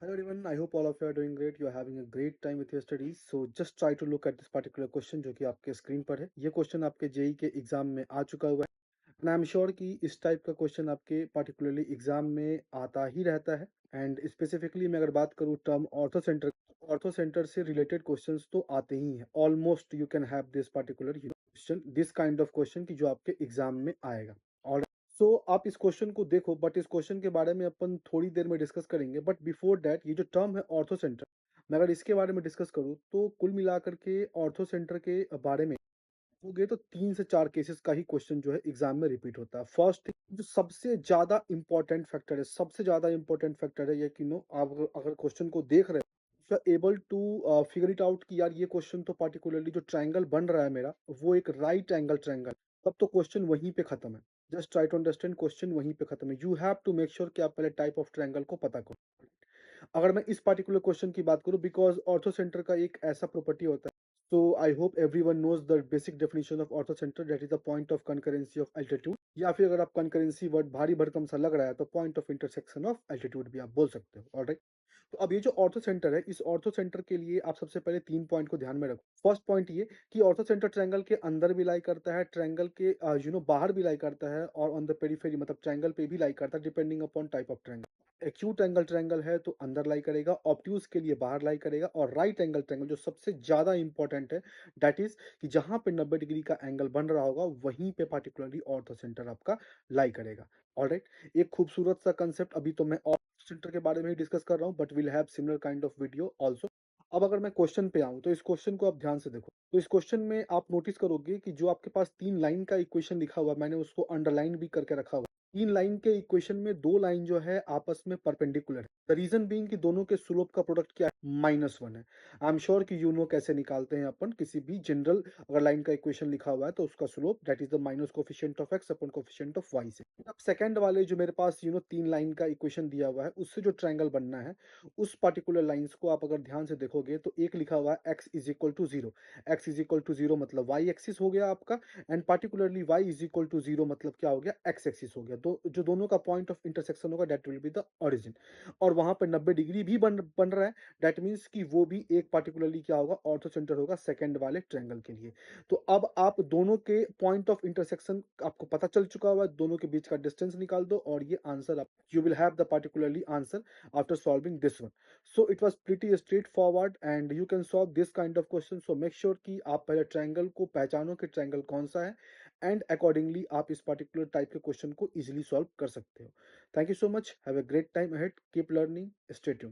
Hello everyone, I hope all of you are doing great. You are having a great time with your studies. So just try to look at this particular question जो कि आपके screen पर है. ये question आपके JEE के exam में आ चुका हुआ है. And I'm sure कि इस टाइप का क्वेश्चन आपके particularly एग्जाम में आता ही रहता है. एंड स्पेसिफिकली मैं अगर बात करूँ टर्म ऑर्थो सेंटर से रिलेटेड क्वेश्चंस तो आते ही हैं. Almost you can have this particular question, this kind of question की जो आपके एग्जाम में आएगा. सो आप इस क्वेश्चन को देखो, बट इस क्वेश्चन के बारे में अपन थोड़ी देर में डिस्कस करेंगे. बट बिफोर दैट, ये जो टर्म है ऑर्थो सेंटर, मैं अगर इसके बारे में डिस्कस करूँ तो कुल मिलाकर के ऑर्थो सेंटर के बारे में हो गए तो 3 से 4 केसेस का ही क्वेश्चन जो है एग्जाम में रिपीट होता है. फर्स्ट थिंग, जो सबसे ज्यादा इंपॉर्टेंट फैक्टर है, सबसे ज्यादा इंपॉर्टेंट फैक्टर है ये कि नो, आप अगर क्वेश्चन को देख रहे हो, able to figure it out कि यार ये क्वेश्चन तो पार्टिकुलरली जो ट्रायंगल बन रहा है मेरा, वो एक राइट एंगल ट्रायंगल, तब तो क्वेश्चन वहीं पे खत्म है. Just try to understand, question वहीं पे खत्म है. You have to make sure कि आप पहले टाइप ऑफ ट्रायंगल को पता करो. अगर मैं इस पर्टिकुलर क्वेश्चन की बात करूं, बिकॉज ऑर्थो सेंटर का एक ऐसा प्रॉपर्टी होता है. So I hope everyone knows the basic definition of orthocenter, that is the point of concurrency of altitude. या फिर अगर आप concurrency वर्ड भारी भरकम सा लग रहा है तो point of intersection of altitude भी आप बोल सकते हो. ऑलराइट. तो अब ये जो ऑर्थो सेंटर है, इस ऑर्थो सेंटर के लिए आप सबसे पहले 3 पॉइंट को ध्यान में रखो. फर्स्ट पॉइंट ये कि ऑर्थो सेंटर ट्रायंगल के अंदर भी लाई करता है, ट्रायंगल के बाहर भी लाई करता है, और ऑन द पेरिफेरी मतलब ट्रायंगल पे भी लाई करता है, depending upon type of triangle. Acute angle triangle है तो अंदर लाई करेगा, ऑब्ट्यूज के लिए बाहर लाई करेगा, और राइट एंगल ट्रायंगल जो सबसे ज्यादा इंपॉर्टेंट है, दैट इज कि जहां पे 90 डिग्री का एंगल बन रहा होगा वहीं पे पार्टिकुलरली ऑर्थो सेंटर आपका लाई करेगा. ऑलराइट. एक खूबसूरत सा कंसेप्ट. अभी तो मैं ऑर्थो सेंटर के बारे में ही डिस्कस कर रहा हूँ, but will have similar kind of video also. अब अगर मैं क्वेश्चन पे आऊं तो इस क्वेश्चन को आप ध्यान से देखो. तो इस क्वेश्चन में आप नोटिस करोगे कि जो आपके पास 3 लाइन का इक्वेशन लिखा हुआ, मैंने उसको अंडरलाइन भी करके रखा हुआ. 3 लाइन के इक्वेशन में 2 लाइन जो है आपस में परपेंडिकुलर है. द रीजन बीइंग कि दोनों के स्लोप का प्रोडक्ट क्या है, -1 है. आई एम श्योर कि यू नो कैसे निकालते हैं अपन किसी भी जनरल अगर लाइन का इक्वेशन लिखा हुआ है तो उसका slope that is the minus coefficient of x upon coefficient of y से. अब सेकंड वाले जो मेरे पास 3 लाइन का इक्वेशन दिया हुआ है, उससे जो ट्रायंगल बनना है, उस पर्टिकुलर लाइंस को आप अगर ध्यान से देखोगे तो एक लिखा हुआ है x is equal to zero. x is equal to zero मतलब y एक्सिस हो गया आपका, and particularly y is equal to zero मतलब क्या हो गया, x एक्सिस हो गया. तो जो दोनों का पॉइंट ऑफ इंटरसेक्शन होगा that will be the origin. और वहां पर 90 डिग्री भी बन रहा है, दैट मीन्स कि वो भी एक पार्टिकुलरली क्या होगा, ऑर्थो सेंटर होगा सेकंड वाले ट्रायंगल के लिए. तो अब आप दोनों के पॉइंट ऑफ इंटरसेक्शन आपको पता चल चुका हुआ है, दोनों के बीच का डिस्टेंस निकाल दो और ये आंसर आप you will have the particularly answer after solving this one. So it was pretty straightforward and you can solve this kind of question. So make sure कि आप पहले ट्रायंगल को पहचानो कि ट्रायंगल कौन सा है, एंड अकॉर्डिंगली आप इस पर्टिकुलर टाइप के क्वेश्चन को इजीली सॉल्व कर सकते हो. Thank you so much. Have a great time ahead. Keep learning. Stay tuned.